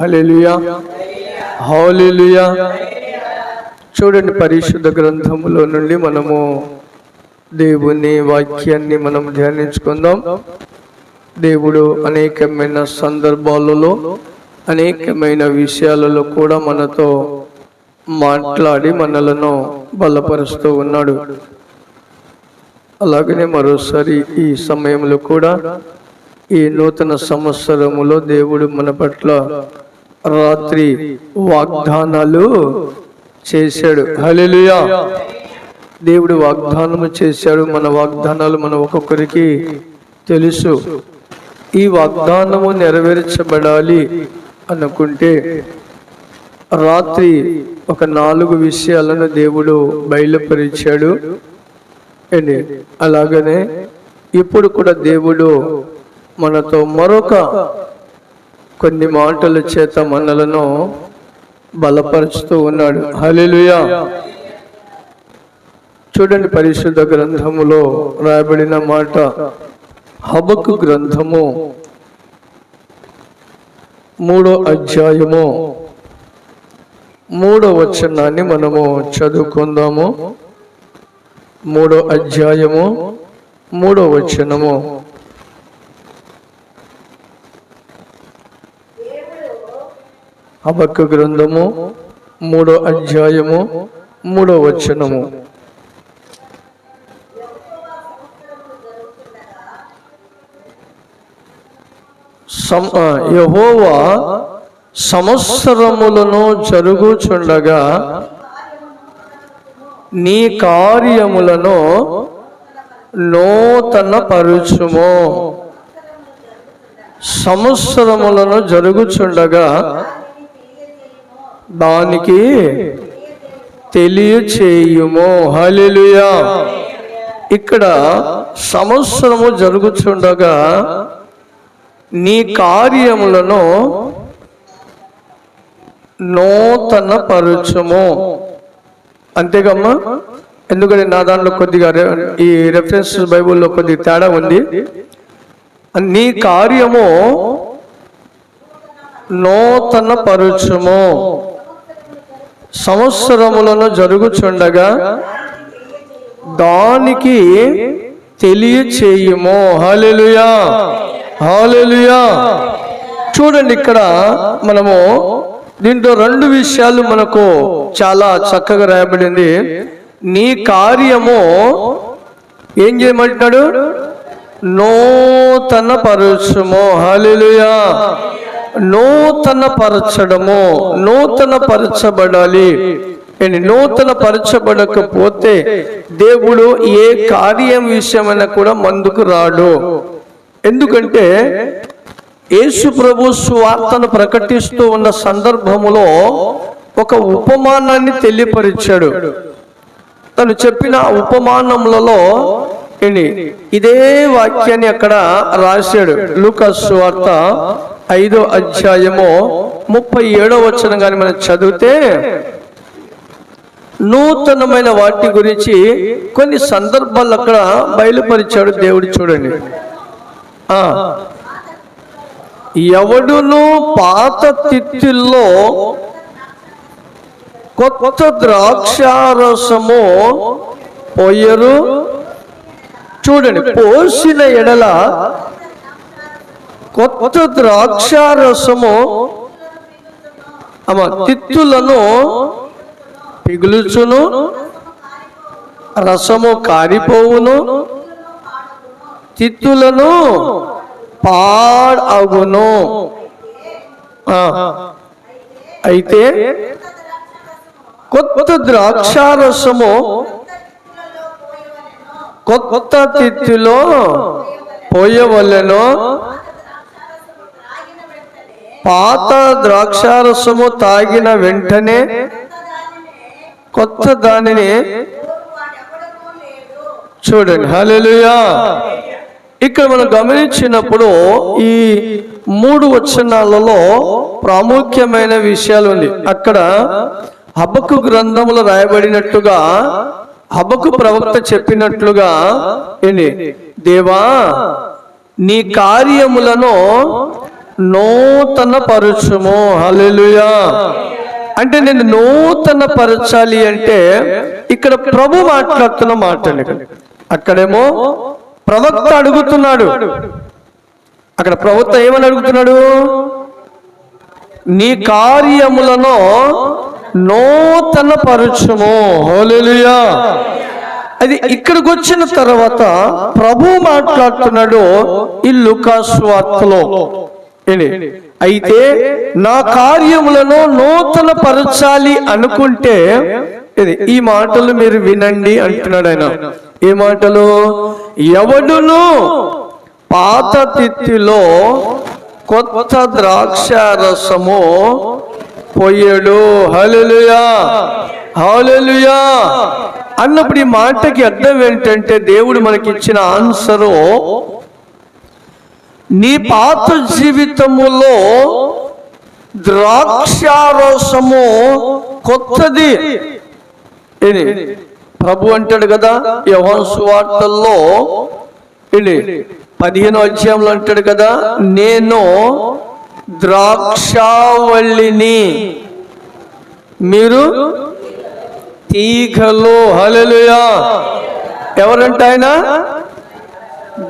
హల్లెలూయా, హల్లెలూయా. చూడండి, పరిశుద్ధ గ్రంథములో నుండి మనము దేవుని వాక్యాన్ని మనం ధ్యానించుకుందాం. దేవుడు అనేకమైన సందర్భాలలో అనేకమైన విషయాలలో కూడా మనతో మాట్లాడి మనలను బలపరుస్తూ ఉన్నాడు. అలాగనే మరోసారి ఈ సమయంలో కూడా ఈ నూతన సంవత్సరములో దేవుడు మన పట్ల రాత్రి వాగ్దానాలు చేశాడు. హల్లెలూయా. దేవుడు వాగ్దానము చేశాడు. మన వాగ్దానాలు మన ఒక్కొక్కరికి తెలుసు. ఈ వాగ్దానము నెరవేర్చబడాలి అనుకుంటే రాత్రి ఒక 4 విషయాలను దేవుడు బయలుపరిచాడు. అలాగనే ఇప్పుడు కూడా దేవుడు మనతో మరొక కొన్ని మాటల చేత మనలను బలపరుస్తూ ఉన్నాడు. హల్లెలూయా. చూడండి, పరిశుద్ధ గ్రంథములో రాయబడిన మాట, హబక్కు గ్రంథము 3వ అధ్యాయము 3వ వచనాన్ని మనము చదువుకుందాము. 3వ అధ్యాయము 3వ వచనము. హబక్కు గ్రంథము 3వ అధ్యాయము 3వ వచనము. యెహోవా సంవత్సరములను జరుగుచుండగా నీ కార్యములను నూతన పరుచుము. సంవత్సరములను జరుగుచుండగా దానికి తెలియచేయుము. హల్లెలూయా. ఇక్కడ సంవత్సరము జరుగుచుండగా నీ కార్యములను నూతన పరుచుము. అంతేగమ్మా. ఎందుకంటే నా దాంట్లో కొద్దిగా ఈ రెఫరెన్స్ బైబుల్లో కొద్ది తేడా ఉంది. నీ కార్యము నూతన పరుచుము. సంవత్సరములను జరుగుచుండగా దానికి తెలియచేయుము. హల్లెలూయా, హల్లెలూయా. చూడండి, ఇక్కడ మనము దీంట్లో 2 విషయాలు మనకు చాలా చక్కగా రాయబడింది. నీ కార్యము ఏం చేయమంటున్నాడు? నూతన పరచము. హల్లెలూయా. నూతన పరచడము, నూతన పరచబడాలి. నూతన పరచబడకపోతే దేవుడు ఏ కార్యం విషయమైనా కూడా ముందుకు రాడు. ఎందుకంటే యేసు ప్రభు సువార్తను ప్రకటిస్తూ ఉన్న సందర్భములో ఒక ఉపమానాన్ని తెలియపరిచాడు. తను చెప్పిన ఉపమానములలో ఇదే వాక్యాన్ని అక్కడ రాశాడు. లూకా సువార్త 5వ అధ్యాయము 37వ వచనం కానీ మనం చదివితే నూతనమైన వాటి గురించి కొన్ని సందర్భాలు అక్కడ బయలుపరిచాడు దేవుడు. చూడండి, ఎవడును పాత తిత్తిల్లో కొత్త ద్రాక్షారసము పోయరు. చూడండి, పోసిన ఎడల కొత్త ద్రాక్షారసము తిత్తులను పిగులుచును, రసము కారిపోవును, తిత్తులను పాడగును. అయితే కొత్త ద్రాక్షారసము కొత్త తిత్తిలో పోయవలెను. పాత ద్రాక్షారసము తాగిన వెంటనే కొత్త దానిని చూడండి. హల్లెలూయా. ఇక్కడ మనం గమనించినప్పుడు ఈ 3 వచనాలలో ప్రాముఖ్యమైన విషయాలు ఉంది. అక్కడ హబక్కు గ్రంథములో రాయబడినట్టుగా హబక్కు ప్రవక్త చెప్పినట్లుగా దేవా నీ కార్యములను నూతన పరచుము. హల్లెలూయా. అంటే నేను నూతన పరచాలి అంటే ఇక్కడ ప్రభు మాట్లాడుతున్న మాటలు. అక్కడేమో ప్రవక్త అడుగుతున్నాడు. అక్కడ ప్రవక్త ఏమని అడుగుతున్నాడు? నీ కార్యములను నూతన పరచుము. హల్లెలూయా. అది ఇక్కడికి వచ్చిన తర్వాత ప్రభు మాట్లాడుతున్నాడు ఈ లూకాసు వార్తలో. అయితే నా కార్యములను నూతన పరచాలి అనుకుంటే ఈ మాటలు మీరు వినండి అంటున్నాడు ఆయన. ఏ మాటలు? ఎవడును పాత తిత్తిలో కొత్త ద్రాక్ష రసము పొయ్యడు. హల్లెలూయా, హల్లెలూయా అన్నప్పుడు ఈ మాటకి అర్థం ఏంటంటే దేవుడు మనకిచ్చిన ఆన్సరు, నీ పాత జీవితములో ద్రాక్షారసము కొత్తది. ప్రభు అంటాడు కదా యోహాను సువార్తల్లో 15వ అధ్యాయంలో అంటాడు కదా, నేను ద్రాక్షావల్లిని, మీరు తీగలు. హల్లెలూయా. ఎవరంటే ఆయన?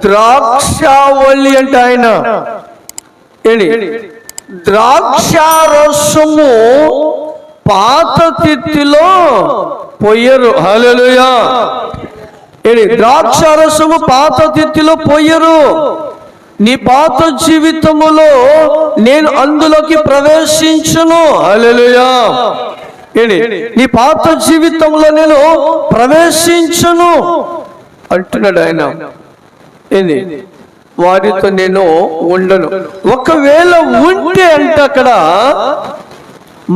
ద్రాక్షావల్లి అంటే ఆయన. ద్రాక్షారసము పాత తిత్తిలో పొయ్యరు. హల్లెలూయా. ద్రాక్షారసము పాత తిత్తిలో పొయ్యరు. నీ పాత జీవితములో నేను అందులోకి ప్రవేశించును. హల్లెలూయా. నీ పాత జీవితంలో నేను ప్రవేశించును అంటున్నాడు ఆయన. వారితో నేను ఉండను. ఒకవేళ ఉంటే అంటే అక్కడ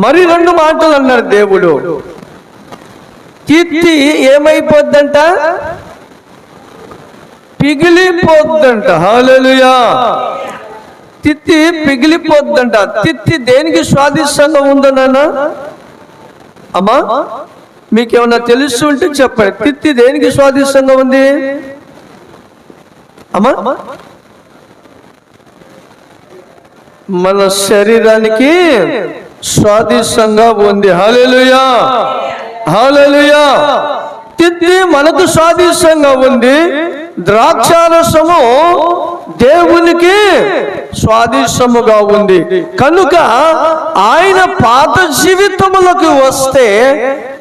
మరి 2 మాటలు అన్నాడు దేవుడు. తిత్తి ఏమైపోద్దంట? పిగిలిపోద్దంట. హల్లెలూయా. తిత్తి పిగిలిపోద్దంట. తిత్తి దేనికి స్వాదిష్టంగా ఉందో నాన్న? అమ్మా మీకేమన్నా తెలుసు ఉంటే చెప్పండి. తిత్తి దేనికి స్వాదిష్టంగా ఉంది అమ్మా? మన శరీరానికి స్వాదిష్టంగా ఉంది. హల్లెలూయా, హల్లెలూయా. తిత్తి మనకు స్వాదిష్టంగా ఉంది. ద్రాక్షారసము దేవునికి స్వాదిష్టముగా ఉంది. కనుక ఆయన పాత జీవితములకు వస్తే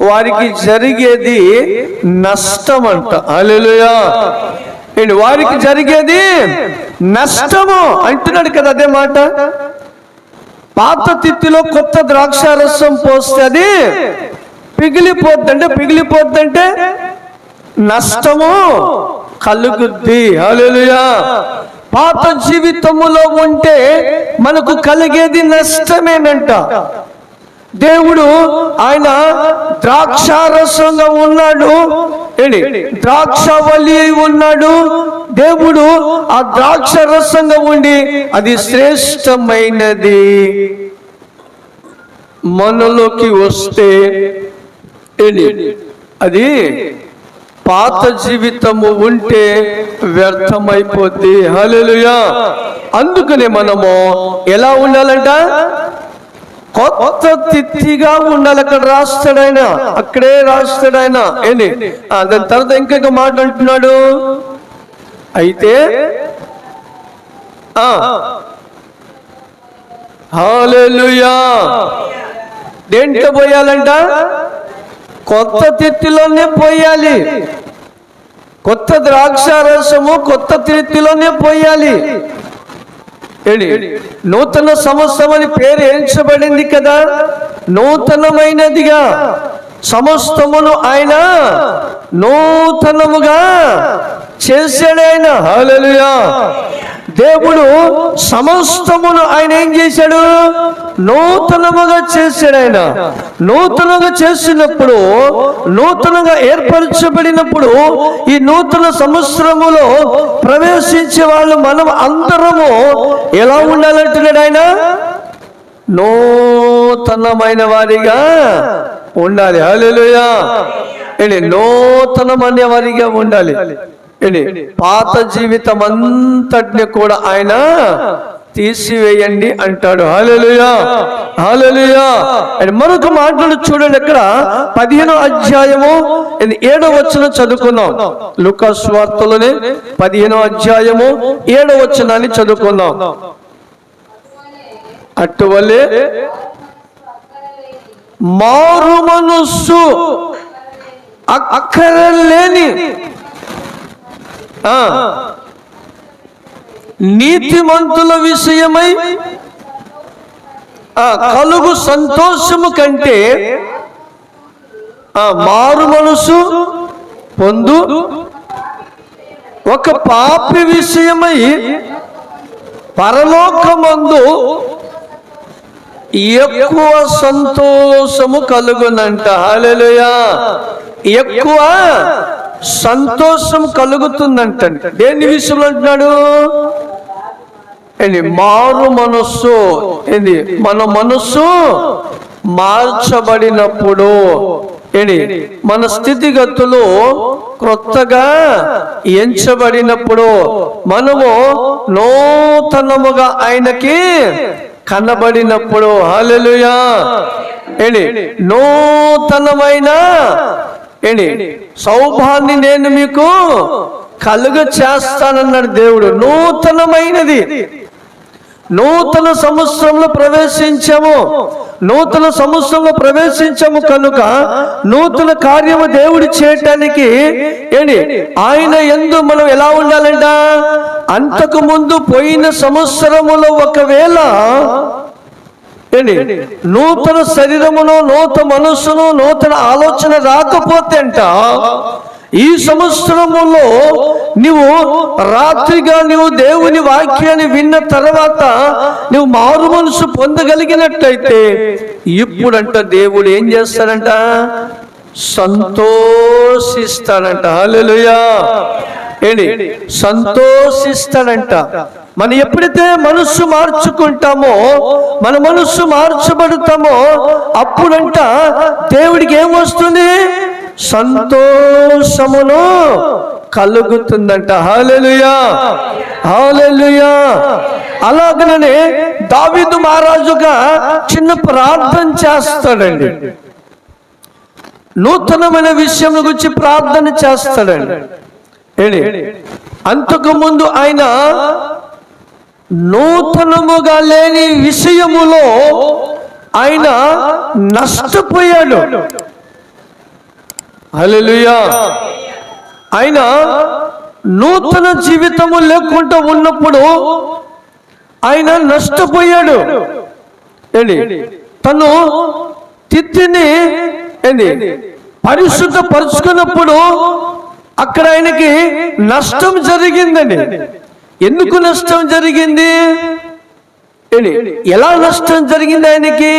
వారికి జరిగేది నష్టమంట. హల్లెలూయా. వారికి జరిగేది నష్టము అంటున్నాడు కదా. అదే మాట. పాత తిత్తిలో కొత్త ద్రాక్షారసం పోస్తే అది పిగిలిపోద్దంటే నష్టము కలుగుద్ది. హల్లెలూయా. పాత జీవితములో ఉంటే మనకు కలిగేది నష్టమేనంట. దేవుడు ఆయన ద్రాక్షారసంగా ఉన్నాడు, ద్రాక్షవల్లి ఉన్నాడు. దేవుడు ఆ ద్రాక్షరసంగా ఉండి అది శ్రేష్టమైనది మనలోకి వస్తే అది పాత జీవితము ఉంటే వ్యర్థమైపోద్ది. హల్లెలూయా. అందుకనే మనము ఎలా ఉండాలంట? కొత్త తిత్తిగా ఉండాలి. అక్కడ రాస్తాడు ఆయన, అక్కడే రాస్తాడు ఆయన. దాని తర్వాత ఇంకొక మాట అంటున్నాడు. అయితే హల్లెలూయా. దేంట్లో పోయాలంట? కొత్త తిత్తిలోనే పోయాలి. కొత్త ద్రాక్షారసము కొత్త తిత్తిలోనే పోయాలి. నూతన సంవత్సరం అని పేరు ఎంచబడింది కదా. నూతనమైనదిగా సమస్తమును ఆయన నూతనముగా చేశాడు ఆయన. హల్లెలూయా. దేవుడు సమస్తమును ఆయన ఏం చేశాడు? నూతనముగా చేశాడు ఆయన. నూతనంగా చేసినప్పుడు, నూతనంగా ఏర్పరచబడినప్పుడు ఈ నూతన సంవత్సరములో ప్రవేశించే వాళ్ళు మనం అందరము ఎలా ఉండాలంటున్నాడు ఆయన? నూతనమైన వారిగా ఉండాలి. హల్లెలూయా. నూతనమైన వారిగా ఉండాలి. పాత జీవితం అంతటిని కూడా ఆయన తీసివేయండి అంటాడు. హల్లెలూయా, హల్లెలూయా. మరొక మాటలు చూడండి, ఇక్కడ 15వ అధ్యాయము 7వ వచనం చదువుకుందాం. లూకా సువార్తలోనే 15వ అధ్యాయము 7వ వచనాన్ని చదువుకుందాం. అటువలే మారు మనస్సు అక్కరలేని నీతిమంతుల విషయమై కలుగు సంతోషము కంటే మారు మనసు పొందు ఒక పాపి విషయమై పరలోకమందు ఎక్కువ సంతోషము కలుగునంట. హల్లెలూయా. ఎక్కువ సంతోషం కలుగుతుందంటండి. దేని విషయంలో అంటున్నాడు? మారు మనస్సు. ఏంది? మన మనస్సు మార్చబడినప్పుడు, మన స్థితిగతులు క్రొత్తగా ఎంచబడినప్పుడు, మనము నూతనముగా ఆయనకి కనబడినప్పుడు. హల్లెలూయా. నూతనమైన సౌభాన్ని నేను మీకు కలుగ చేస్తానన్నాడు దేవుడు. నూతనమైనది. నూతన సంవత్సరంలో ప్రవేశించాము. నూతన సంవత్సరంలో ప్రవేశించాము కనుక నూతన కార్యము దేవుడు చేయటానికి ఆయన యందు మనం ఎలా ఉండాలంట? అంతకు ముందు పోయిన సంవత్సరములో ఒకవేళ నూతన శరీరమును, నూతన మనస్సును, నూతన ఆలోచన రాకపోతే అంట, ఈ సంవత్సరములో నువ్వు రాత్రిగా నువ్వు దేవుని వాక్యాన్ని విన్న తర్వాత నువ్వు మారు మనసు పొందగలిగినట్టయితే ఇప్పుడంట దేవుడు ఏం చేస్తాడంట? సంతోషిస్తాడంట. హల్లెలూయా. సంతోషిస్తాడంట. మనం ఎప్పుడైతే మనస్సు మార్చుకుంటామో, మన మనస్సు మార్చబడతామో, అప్పుడంట దేవుడికి ఏమొస్తుంది? సంతోషమును కలుగుతుందంట. హల్లెలూయా, హల్లెలూయా. అలాగనే దావీదు మహారాజుగా చిన్న ప్రార్థన చేస్తాడండి. నూతనమైన విషయం గురించి ప్రార్థన చేస్తాడండి. అంతకు ముందు ఆయన నూతనముగా లేని విషయములో ఆయన నష్టపోయాడు. హల్లెలూయా. ఆయన నూతన జీవితము లేకుండా ఉన్నప్పుడు ఆయన నష్టపోయాడు. తను తిత్తిని పరిశుద్ధ పరుచుకున్నప్పుడు అక్కడ ఆయనకి నష్టం జరిగిందండి. ఎందుకు నష్టం జరిగింది? ఎలా నష్టం జరిగింది ఆయనకి?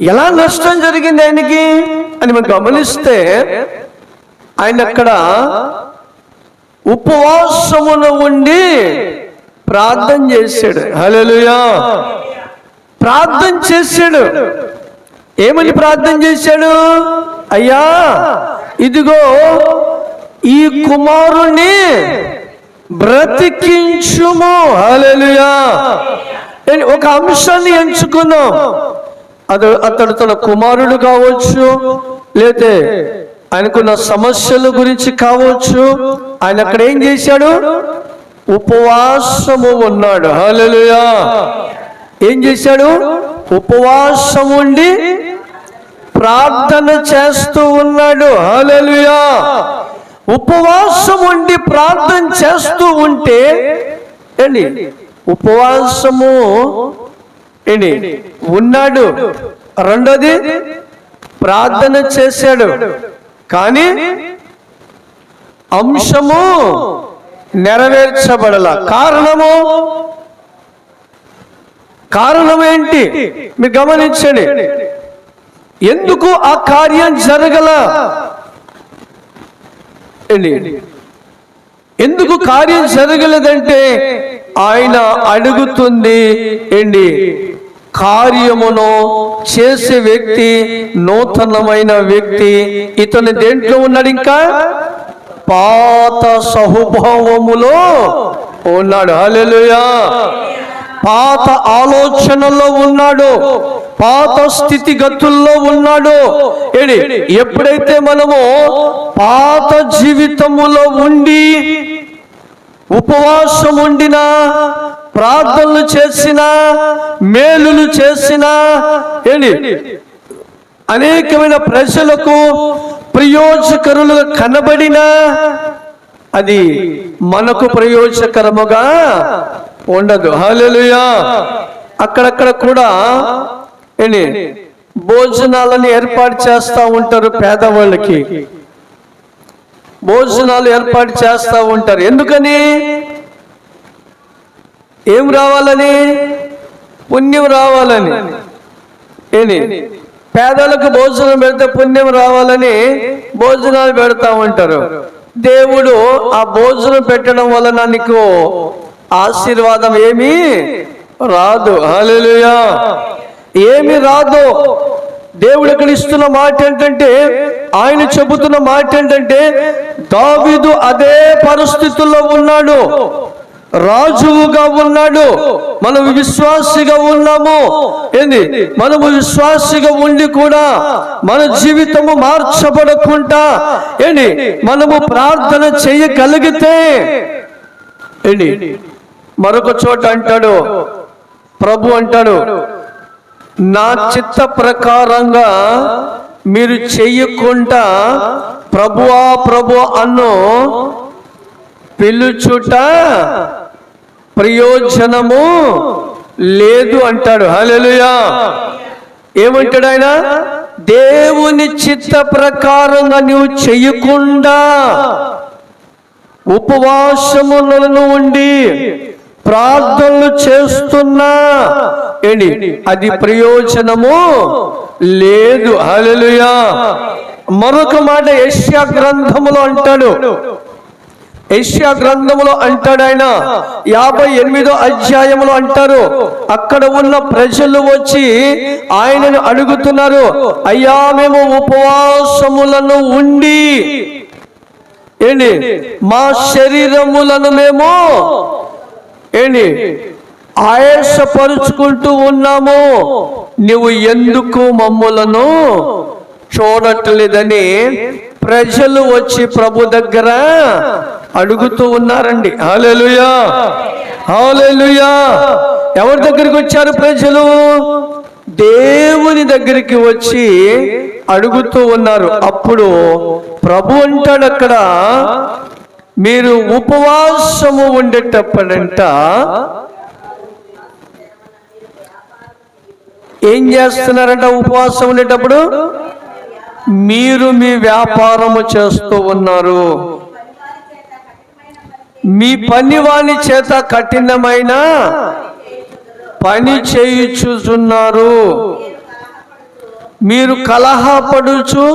ఎలా నష్టం జరిగింది ఆయనకి అని మనం గమనిస్తే, ఆయన అక్కడ ఉపవాసమున ఉండి ప్రార్థన చేశాడు. హల్లెలూయా. ప్రార్థన చేశాడు. ఏమని ప్రార్థన చేశాడు? అయ్యా, ఇదిగో ఈ కుమారుణ్ణి బ్రతికించుము. హల్లెలూయా. ఒక అంశాన్ని ఎంచుకున్నాం. అతడు తన కుమారుడు కావచ్చు, లేతే ఆయనకున్న సమస్యల గురించి కావచ్చు. ఆయన అక్కడ ఏం చేశాడు? ఉపవాసము ఉన్నాడు. హల్లెలూయా. ఏం చేశాడు? ఉపవాసం ఉండి ప్రార్థన చేస్తూ ఉన్నాడు. హల్లెలూయా. ఉపవాసం ఉండి ప్రార్థన చేస్తూ ఉంటే ఉపవాసము ఉన్నాడు. రెండోది ప్రార్థన చేశాడు, కానీ అంశము నెరవేర్చబడల. కారణం ఏంటి మీరు గమనించండి. ఎందుకు ఆ కార్యం జరగల? ఎందుకు కార్యం జరగలేదంటే ఆయన అడుగుతుంది కార్యమును చేసే వ్యక్తి నూతనమైన వ్యక్తి. ఇతను దేంట్లో ఉన్నాడు? ఇంకా పాత స్వభావములో ఉన్నాడు. హల్లెలూయా. పాత ఆలోచనల్లో ఉన్నాడు, పాత స్థితిగతుల్లో ఉన్నాడు. ఎప్పుడైతే మనము పాత జీవితములో ఉండి ఉపవాసం ఉండినా, ప్రార్థనలు చేసినా, మేలులు చేసినా, అనేకమైన ప్రజలకు ప్రయోజకరులుగా కనబడినా అది మనకు ప్రయోజకరముగా ఉండదు. హల్లెలూయా. అక్కడక్కడ కూడా భోజనాలను ఏర్పాటు చేస్తూ ఉంటారు, పేదవాళ్ళకి భోజనాలు ఏర్పాటు చేస్తూ ఉంటారు. ఎందుకని? ఏం రావాలని? పుణ్యం రావాలని. పేదలకు భోజనం పెడితే పుణ్యం రావాలని భోజనాలు పెడతా ఉంటారు. దేవుడు ఆ భోజనం పెట్టడం వలన నీకు ఆశీర్వాదం ఏమీ రాదు. హల్లెలూయా. ఏమి రాదు. దేవుడు ఇక్కడ ఇస్తున్న మాట ఏంటంటే, ఆయన చెబుతున్న మాట ఏంటంటే, దావీదు అదే పరిస్థితుల్లో ఉన్నాడు, రాజువుగా ఉన్నాడు. మనం విశ్వాసిగా ఉన్నాము. మనము విశ్వాసిగా ఉండి కూడా మన జీవితము మార్చబడకుండా మనము ప్రార్థన చేయగలిగితే, మరొక చోట అంటాడు, ప్రభు అంటాడు, నా చిత్త ప్రకారంగా మీరు చెయ్యకుండా ప్రభువా ప్రభు అన్ను పిలుచుట ప్రయోజనము లేదు అంటాడు. హల్లెలూయా. ఏమంటాడు ఆయన? దేవుని చిత్త ప్రకారంగా నువ్వు చెయ్యకుండా ఉపవాసములను ఉండి ప్రార్థనలు చేస్తున్నా అది ప్రయోజనము లేదు. హల్లెలూయా. మరొక మాట యెషయా గ్రంథములో అంటాడు, యెషయా గ్రంథములో అంటాడు ఆయన, 58వ అధ్యాయములో అంటారు, అక్కడ ఉన్న ప్రజలు వచ్చి ఆయనను అడుగుతున్నారు, అయ్యా మేము ఉపవాసములను ఉండి మా శరీరములను మేము ఆయాసపరుచుకుంటూ ఉన్నాము, నువ్వు ఎందుకు మమ్ములను చూడట్లేదని ప్రజలు వచ్చి ప్రభు దగ్గర అడుగుతూ ఉన్నారండి. హల్లెలూయా. హల్లెలూయా. ఎవరి దగ్గరికి వచ్చారు ప్రజలు? దేవుని దగ్గరికి వచ్చి అడుగుతూ ఉన్నారు. అప్పుడు ప్రభు అంటాడు అక్కడ, మీరు ఉపవాసము ఉండేటప్పుడంట ఏం చేస్తున్నారంట? ఉపవాసం ఉండేటప్పుడు మీరు మీ వ్యాపారము చేస్తూ ఉన్నారు, మీ పనివాని చేత కఠినమైన పని చేయుచున్నారు, మీరు కలహపడుచు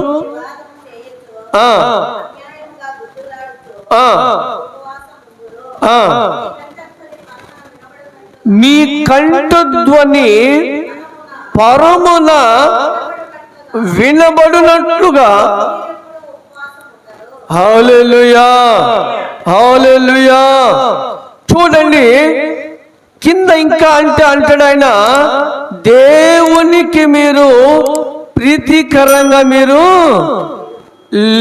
మీ కంఠధ్వని పరమున వినబడునట్లుగా. హల్లెలూయా. హల్లెలూయా. చూడండి కింద ఇంకా అంటాడు ఆయన, దేవునికి మీరు ప్రీతికరంగా మీరు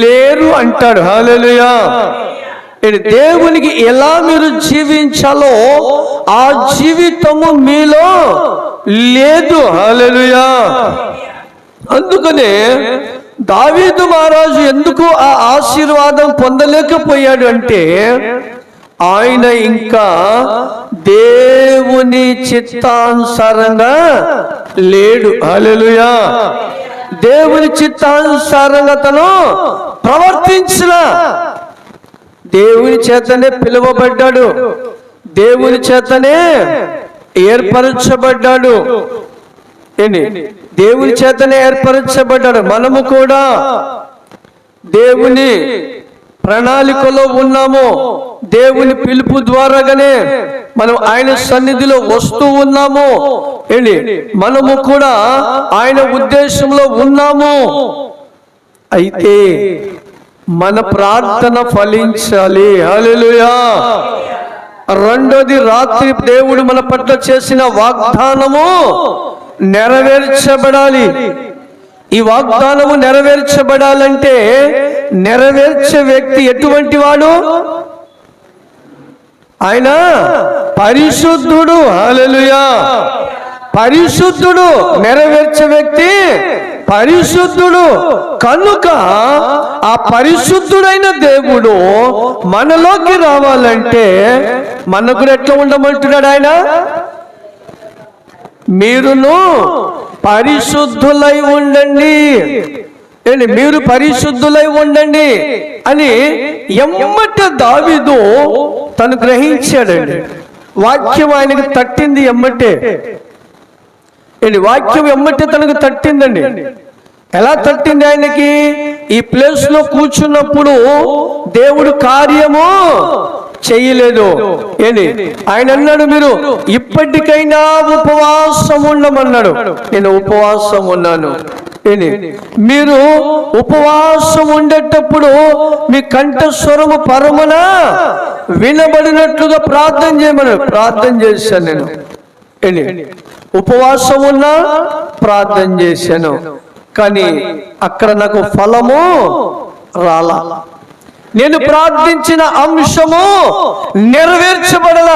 లేరు అంటాడు. హల్లెలూయా. దేవునికి ఎలా మీరు జీవించాలో ఆ జీవితము మీలో లేదు. హల్లెలూయా. అందుకనే దావీదు మహారాజు ఎందుకు ఆ ఆశీర్వాదం పొందలేకపోయాడు అంటే, ఆయన ఇంకా దేవుని చిత్తానుసారంగా లేడు. హల్లెలూయా. దేవుని చిత్తానుసారంగా తను ప్రవర్తించిన, దేవుని చేతనే పిలువబడ్డాడు, దేవుని చేతనే ఏర్పరచబడ్డాడు, దేవుని చేతనే ఏర్పరచబడ్డాడు. మనము కూడా దేవుని ప్రణాళికలో ఉన్నాము. దేవుని పిలుపు ద్వారాగానే మనం ఆయన సన్నిధిలో వస్తూ ఉన్నాము. మనము కూడా ఆయన ఉద్దేశంలో ఉన్నాము. అయితే మన ప్రార్థన ఫలించాలి. హల్లెలూయా. రెండోది, రాత్రి దేవుడు మన పట్ల చేసిన వాగ్దానము నెరవేర్చబడాలి. ఈ వాగ్దానము నెరవేర్చబడాలంటే నెరవేర్చే వ్యక్తి ఎటువంటి వాడు? ఆయన పరిశుద్ధుడు. హల్లెలూయా. పరిశుద్ధుడు. నెరవేర్చే వ్యక్తి పరిశుద్ధుడు. కనుక ఆ పరిశుద్ధుడైన దేవుడు మనలోకి రావాలంటే మనకు ఎట్లా ఉండమంటున్నాడు ఆయన? మీరును పరిశుద్ధులై ఉండండి. మీరు పరిశుద్ధులై ఉండండి అని ఎమ్మట దావీదు తను గ్రహించాడండి. వాక్యం ఆయనకు తట్టింది ఎమ్మటే. వాక్యం ఎమ్మటే తనకు తట్టిందండి. ఎలా తట్టింది ఆయనకి? ఈ ప్లేస్ లో కూర్చున్నప్పుడు దేవుడు కార్యము చెయ్యలేదు. ఆయన అన్నాడు, మీరు ఇప్పటికైనా ఉపవాసం ఉండమన్నాడు. నేను ఉపవాసం ఉన్నాను. మీరు ఉపవాసం ఉండేటప్పుడు మీ కంఠస్వరము పరమున వినబడినట్లుగా ప్రార్థన చేయమని ప్రార్థన చేశాను. నేను ఉపవాసం ఉన్నా ప్రార్థన చేశాను, కానీ అక్కడ నాకు ఫలము రాలా. నేను ప్రార్థించిన అంశము నెరవేర్చబడల.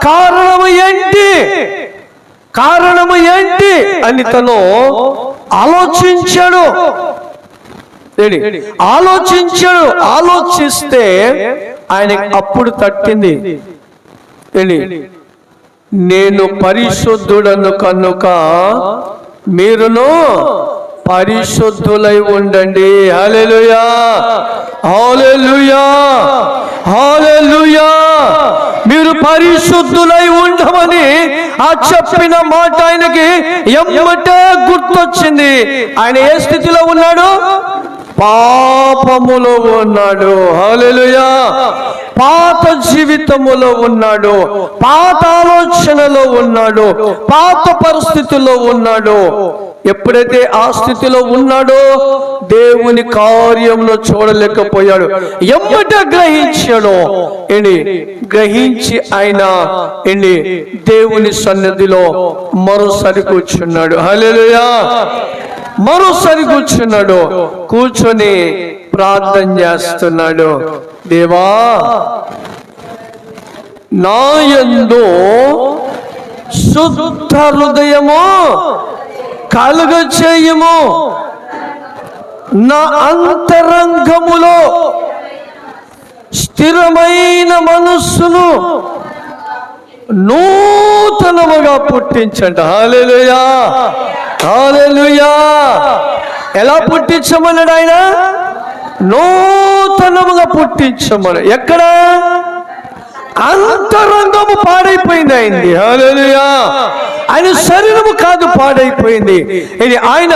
కారణము ఏంటి? కారణము ఏంటి అని తను ఆలోచించాడు. ఆలోచిస్తే ఆయనకి అప్పుడు తట్టింది, నేను పరిశుద్ధుడను కనుక మీరును పరిశుద్ధులై ఉండండి. హల్లెలూయా, హల్లెలూయా, హల్లెలూయా. మీరు పరిశుద్ధులై ఉండమని ఆ చెప్పిన మాట ఆయనకి ఎమ్మటే గుర్తొచ్చింది. ఆయన ఏ స్థితిలో ఉన్నాడు? పాపములో ఉన్నాడు. హల్లెలూయా. పాత జీవితములో ఉన్నాడు, పాత ఆలోచనలో ఉన్నాడు, పాత పరిస్థితుల్లో ఉన్నాడు. ఎప్పుడైతే ఆ స్థితిలో ఉన్నాడో దేవుని కార్యంలో చూడలేకపోయాడు. ఎమ్మట గ్రహించాడో గ్రహించి ఆయన దేవుని సన్నిధిలో మరోసారి కూర్చున్నాడు. హల్లెలూయా. మరోసారి కూర్చున్నాడు. కూర్చొని ప్రార్థన చేస్తున్నాడు. దేవా, నా యందు శుద్ధ హృదయము కలుగ చేయము, నా అంతరంగములో స్థిరమైన మనస్సును నూతనముగా పుట్టించండి. హల్లెలూయా, హల్లెలూయా. ఎలా పుట్టించమన్నాడు ఆయన? నూతనముగా పుట్టించమని. ఎక్కడ? అంతరంగము పాడైపోయింది అయింది. హల్లెలూయా. ఆయన శరీరము కాదు పాడైపోయింది, ఇది ఆయన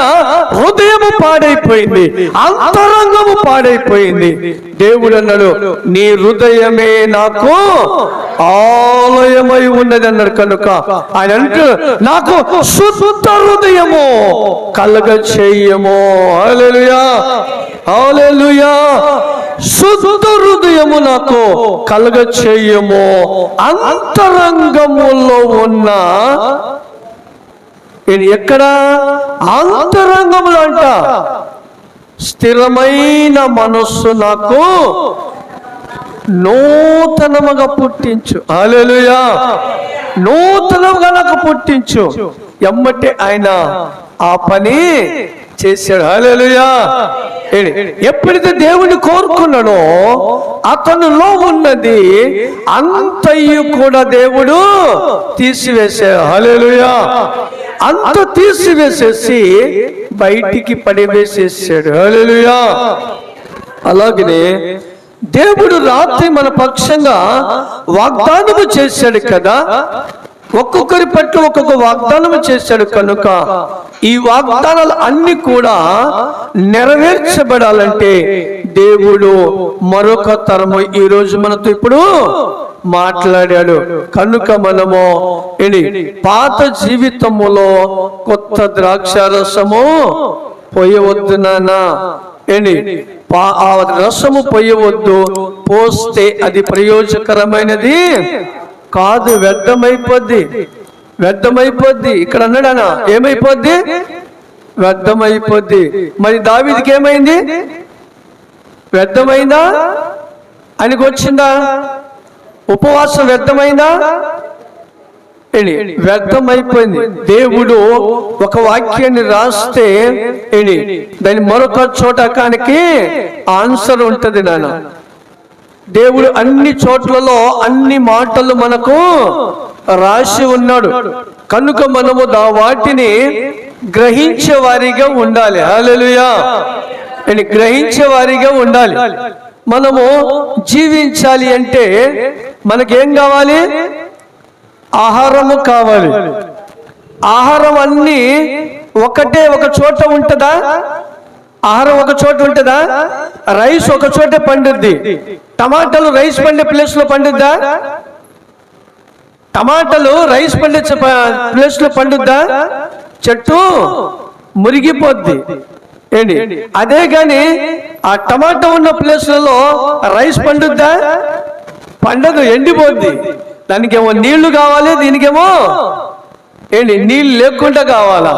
హృదయము పాడైపోయింది, అంతరంగము పాడైపోయింది. దేవుడు అన్నాడు, నీ హృదయమే నాకు ఆలయమై ఉన్నది అన్నాడు. కనుక ఆయన అంటూ నాకు శుద్ధ హృదయము కలగ చెయ్యము. హల్లెలూయా, హల్లెలూయా. శుద్ధ హృదయము నాకు కలగ చెయ్యము. అంతరంగములో ఉన్న ఎక్కడ? అంతరంగములో అంట స్థిరమైన మనస్సు నాకు నూతనముగా పుట్టించు. హల్లెలూయా. నూతనముగా నాకు పుట్టించు. ఎమ్మటే ఆయన ఆ పని చేశాడు. హల్లెలూయా. ఎప్పుడైతే దేవుని కోరుకున్నాడో అతనిలో ఉన్నది అంతయు కూడా దేవుడు తీసివేశాడు. హల్లెలూయా. అంత తీసివేసేసి బయటికి పడివేసేసాడు. హల్లెలూయా. అలాగనే దేవుడు రాత్రి మన పక్షంగా వాగ్దానము చేశాడు కదా, ఒక్కొక్కరి పట్ల ఒక్కొక్క వాగ్దానము చేశాడు. కనుక ఈ వాగ్దానాలు అన్ని కూడా నెరవేర్చబడాలంటే దేవుడు మరొక తరము ఈ రోజు మనతో ఇప్పుడు మాట్లాడాడు. కనుక మనము పాత జీవితములో కొత్త ద్రాక్షారసము పోయవద్దు నానా. ఆ రసము పోయవద్దు, పోస్తే అది ప్రయోజకరమైనది కాదు, వ్యర్థమైపోద్ది, వ్యర్థమైపోద్ది. ఇక్కడ అన్నాడనా, ఏమైపోద్ది? వ్యర్థమైపోద్ది. మరి దావీదుకి ఏమైంది? వ్యర్థమైందా? ఆయనకు వచ్చిందా? ఉపవాసం వ్యర్థమైందా? వ్యర్థమైపోయింది. దేవుడు ఒక వాక్యాన్ని రాస్తే దాని మరొక చోట కానికి ఆన్సర్ ఉంటది నాన్న. దేవుడు అన్ని చోట్లలో అన్ని మాటలు మనకు రాసి ఉన్నాడు కనుక మనము వాటిని గ్రహించే వారిగా ఉండాలి. హల్లెలూయా. గ్రహించే వారిగా ఉండాలి. మనము జీవించాలి అంటే మనకేం కావాలి? ఆహారము కావాలి. ఆహారం అన్ని ఒకటే ఒక చోట ఉంటుందా? ఆహారం ఒక చోట ఉంటుందా? రైస్ ఒక చోట పండుద్ది. టమాటాలు రైస్ పండే ప్లేస్ లో పండుద్దా? టమాటాలు రైస్ పండే ప్లేస్ లో పండుద్దా? చెట్టు మురిగిపోద్ది. అదే గాని ఆ టమాటా ఉన్న ప్లేస్లలో రైస్ పండుద్దా? పండదు, ఎండిపోద్ది. దానికేమో నీళ్లు కావాలి, దీనికేమో నీళ్ళు లేకుండా కావాలా?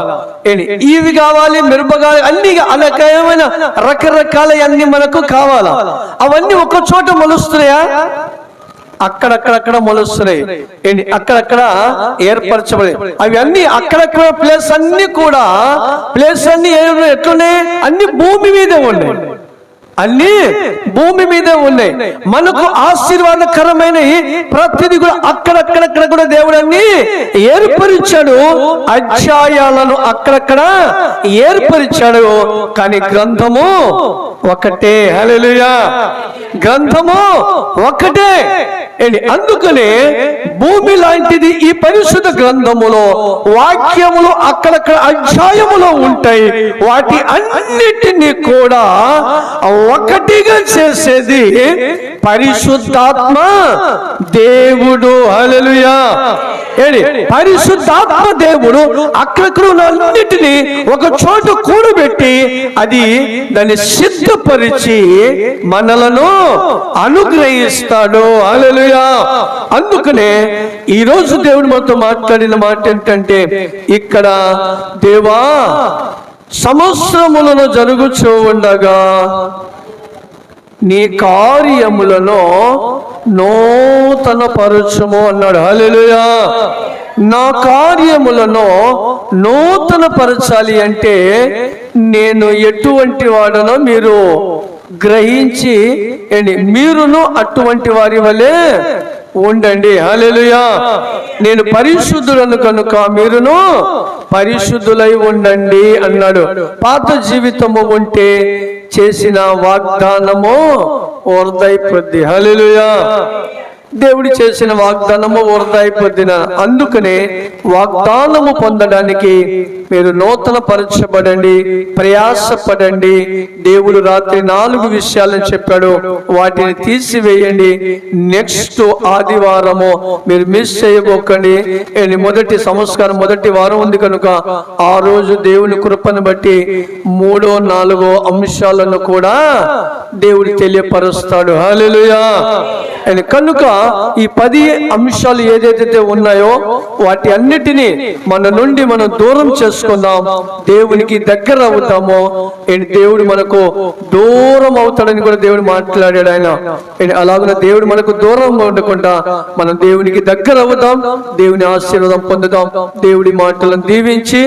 ఇవి కావాలి, మిరప కావాలి, అన్ని అలాగేమైనా రకరకాల అన్ని మనకు కావాలా? అవన్నీ ఒక చోట మొలుస్తున్నాయా? అక్కడక్కడక్కడ మొలుస్తున్నాయి. అక్కడక్కడ ఏర్పరచబడి అవి అన్ని అక్కడక్కడ ప్లేస్ అన్ని కూడా ప్లేస్ అన్ని ఎట్లున్నాయి? అన్ని భూమి మీదే ఉన్నాయి. అన్ని భూమి మీదే ఉన్నాయి. మనకు ఆశీర్వాదకరమైన ప్రతిదీ కూడా అక్కడక్కడక్కడ కూడా దేవుడు అన్ని ఏర్పరిచాడు. అధ్యాయాలను అక్కడక్కడ ఏర్పరిచాడు. కానీ గ్రంథము ఒకటే. హల్లెలూయా. గ్రంథము ఒకటే. అందుకనే భూమి లాంటిది ఈ పరిశుద్ధ గ్రంథములో వాక్యములు అక్కడక్కడ అధ్యాయములో ఉంటాయి. వాటి అన్నిటినీ కూడా ఒకటిగా చేసేది పరిశుద్ధాత్మ దేవుడు. హల్లెలూయా. పరిశుద్ధాత్మ దేవుడు అక్కడక్కడ అన్నిటినీ ఒక చోట కూడబెట్టి అది దాన్ని సిద్ధపరిచి మనలను అనుగ్రహిస్తాడు. హల్లెలూయా. అందుకనే ఈ రోజు దేవుడు మనతో మాట్లాడిన మాట ఏంటంటే, ఇక్కడ దేవా సంవత్సరములను జరుగుచూ ఉండగా నీ కార్యములను నూతన పరచుము అన్నాడు. హల్లెలూయా. నా కార్యములను నూతన పరచాలి అంటే నేను ఎటువంటి వాడనో మీరు గ్రహించి మీరును అటువంటి వారి వలె ఉండండి. హల్లెలూయా. నేను పరిశుద్ధులను కనుక మీరును పరిశుద్ధులై ఉండండి అన్నాడు. పాత జీవితము ఉంటే చేసిన వాగ్దానము వృధాయిపోద్ది. హల్లెలూయా. దేవుడు చేసిన వాగ్దానము వృధాయిపోద్దిన. అందుకనే వాగ్దానము పొందడానికి మీరు నూతన పరచబడండి, ప్రయాసపడండి. దేవుడు రాత్రి 4 విషయాలను చెప్పాడు, వాటిని తీసివేయండి. నెక్స్ట్ ఆదివారము మీరు మిస్ చేయబోకండి. మొదటి సంస్కారం మొదటి వారం ఉంది కనుక ఆ రోజు దేవుని కృపను బట్టి 3, 4 అంశాలను కూడా దేవుడు తెలియపరుస్తాడు. హల్లెలూయా. కనుక ఈ 10 అంశాలు ఏదైతే ఉన్నాయో వాటి అన్నిటినీ మన నుండి మనం దూరం చేసుకుందాం. దేవునికి దగ్గర అవుతామో దేవుడు మనకు దూరం అవుతాడని కూడా దేవుడు మాట్లాడాడు. ఆయన అలాగే దేవుడు మనకు దూరంగా ఉండకుండా మనం దేవునికి దగ్గర అవుదాం, దేవుని ఆశీర్వాదం పొందుదాం. దేవుడి మాటలను దీవించి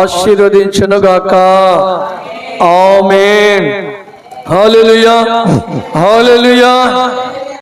ఆశీర్వదించునుగాక. ఆమేన్. హల్లెలూయా. హల్లెలూయా.